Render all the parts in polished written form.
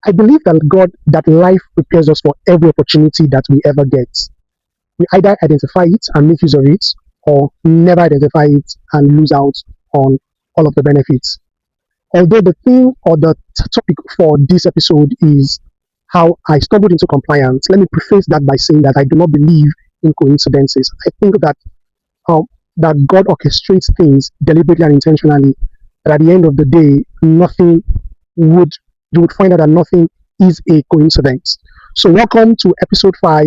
I believe that life prepares us for every opportunity that we ever get. We either identify it and make use of it, or never identify it and lose out on all of the benefits. Although the theme or the topic for this episode is how I stumbled into compliance, let me preface that by saying that I do not believe in coincidences. I think um, that God orchestrates things deliberately and intentionally. But at the end of the day, nothing would you would find out that nothing is a coincidence. So welcome to episode five,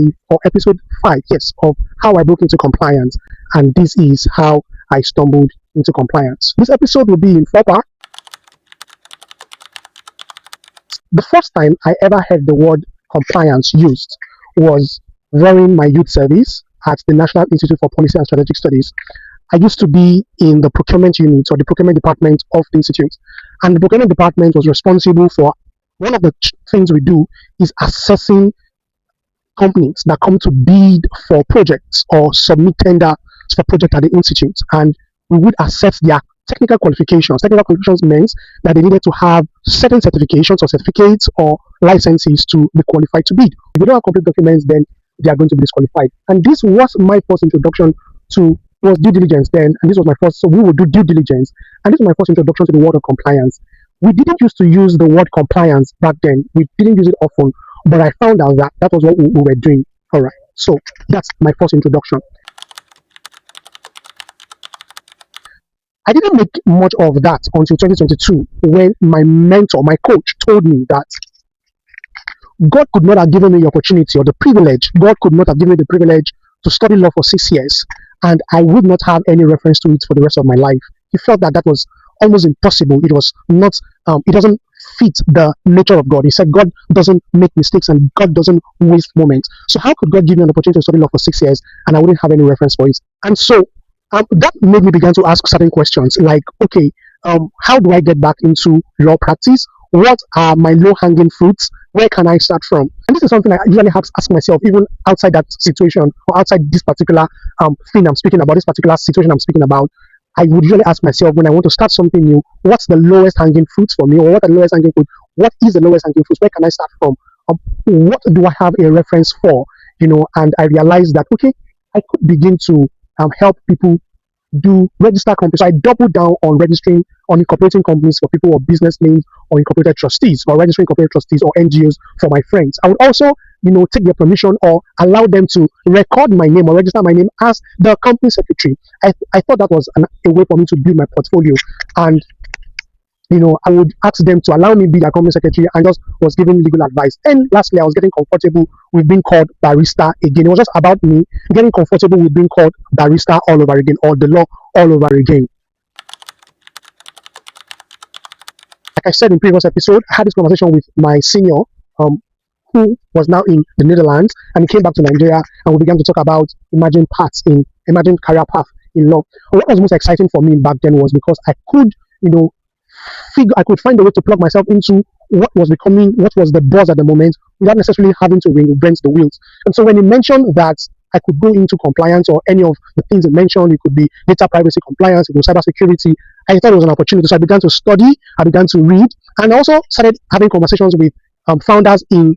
yes, of how I broke into compliance, and this is how I stumbled into compliance. This episode will be in four parts. The first time I ever heard the word compliance used was during my youth service at the National Institute for Policy and Strategic Studies. I used to be in the procurement unit or the procurement department of the institute, and the procurement department was responsible for one of the things we do is assessing companies that come to bid for projects or submit tender for projects at the institute, and we would assess their technical qualifications. Technical qualifications means that they needed to have certain certifications or certificates or licenses to be qualified to bid. If you don't have complete documents, then they are going to be disqualified. And this was my first introduction to was due diligence then, and this was my first. So we would do due diligence, and this was my first introduction to the word of compliance. We didn't used to use the word compliance back then. We didn't use it often, but I found out that that was what we were doing. All right, so that's my first introduction. I didn't make much of that until 2022 when my mentor, my coach, told me that God could not have given me the opportunity or the privilege. God could not have given me the privilege to study law for 6 years, and I would not have any reference to it for the rest of my life. He felt that that was almost impossible. It was not. It doesn't fit the nature of God. He said God doesn't make mistakes and God doesn't waste moments. So how could God give me an opportunity to study law for 6 years and I wouldn't have any reference for it? And so that made me begin to ask certain questions like, okay, how do I get back into law practice? What are my low-hanging fruits? Where can I start from? And this is something I usually have to ask myself, even outside that situation or outside this particular thing I'm speaking about, this particular situation I'm speaking about. I would usually ask myself when I want to start something new, what's the lowest hanging fruits for me, or what are the lowest hanging fruits? What is the lowest hanging fruits? Where can I start from? What do I have a reference for? And I realized that okay, I could begin to help people do register companies. So I doubled down on registering on incorporating companies for people or business names or incorporated trustees or registering incorporated trustees or NGOs for my friends. I would also, take their permission or allow them to record my name or register my name as the company secretary. I thought that was a way for me to build my portfolio. And I would ask them to allow me be their company secretary and just was giving legal advice. And lastly, I was getting comfortable with being called barrister again. It was just about me getting comfortable with being called barrister all over again or the law all over again. Like I said in previous episode, I had this conversation with my senior, who was now in the Netherlands, and he came back to Nigeria, and we began to talk about emerging career path in law. And what was most exciting for me back then was because I could, I could find a way to plug myself into what was the buzz at the moment without necessarily having to reinvent the wheels. And so when he mentioned that I could go into compliance or any of the things he mentioned, it could be data privacy compliance, it was cybersecurity, I thought it was an opportunity. So I began to study, I began to read, and I also started having conversations with founders in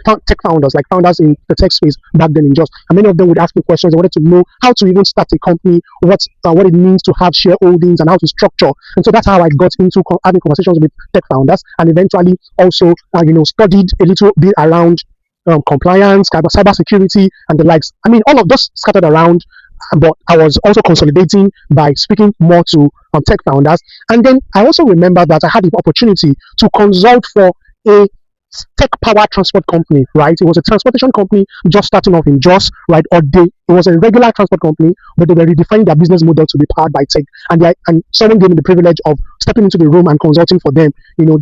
tech founders, like founders in the tech space back then in Jos. And many of them would ask me questions. They wanted to know how to even start a company, what it means to have shareholdings and how to structure. And so that's how I got into having conversations with tech founders, and eventually also studied a little bit around compliance, cybersecurity, and the likes. I mean, all of those scattered around, but I was also consolidating by speaking more to tech founders. And then I also remember that I had the opportunity to consult for a tech power transport company, right? It was a transportation company just starting off in Jos, right? It was a regular transport company, but they were redefining their business model to be powered by tech. And someone gave me the privilege of stepping into the room and consulting for them,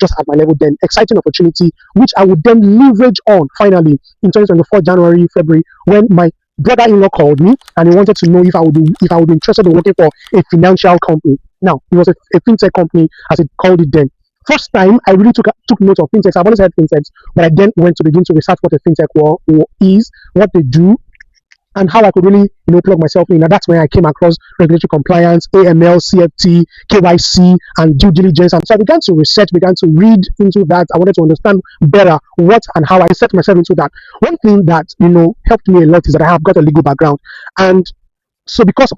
just at my level then. Exciting opportunity, which I would then leverage on finally in 2024, January, February, when my brother-in-law called me and he wanted to know if I would be interested in working for a financial company. Now, it was a fintech company, as it called it then. First time I really took note of fintechs. I've always heard fintechs, but I then went to begin to research what a fintech is, what they do, and how I could really, plug myself in. And that's when I came across regulatory compliance, AML, CFT, KYC, and due diligence. And so I began to research, began to read into that. I wanted to understand better what and how I set myself into that. One thing that, helped me a lot is that I have got a legal background. And so because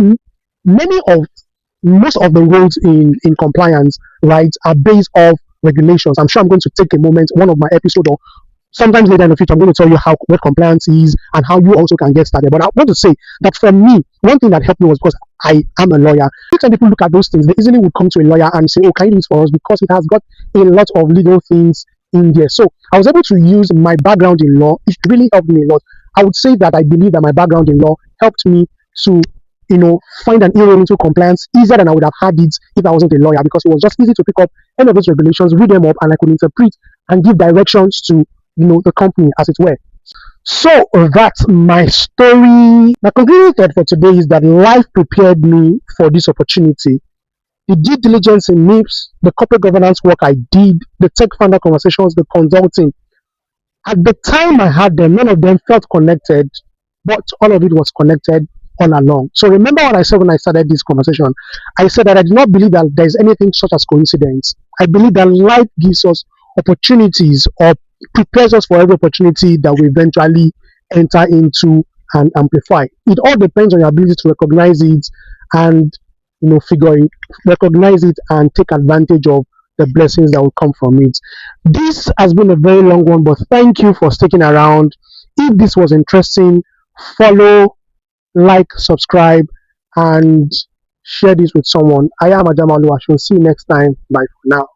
many of most of the roles in compliance, right, are based off regulations. I'm sure I'm going to take a moment, one of my episode, or sometimes later in the future, I'm going to tell you how what compliance is and how you also can get started. But I want to say that for me, one thing that helped me was because I am a lawyer. Some people look at those things, they easily would come to a lawyer and say, "Oh, can you do this for us?" Because it has got a lot of legal things in there. So I was able to use my background in law. It really helped me a lot. I would say that I believe that my background in law helped me to find an inroad into compliance easier than I would have had it if I wasn't a lawyer, because it was just easy to pick up any of those regulations, read them up, and I could interpret and give directions to the company, as it were. So that's my story. My concluding thought for today is that life prepared me for this opportunity. The due diligence in NIPSS, the corporate governance work I did, the tech founder conversations, the consulting. At the time I had them, none of them felt connected, but all of it was connected all along. So remember what I said when I started this conversation. I said that I do not believe that there is anything such as coincidence. I believe that life gives us opportunities, or prepares us for every opportunity that we eventually enter into and amplify. It all depends on your ability to recognize it and recognize it and take advantage of the blessings that will come from it. This has been a very long one, but thank you for sticking around. If this was interesting, follow, like, subscribe, and share this with someone. I am Ajamah Oluwaseun. See you next time. Bye for now.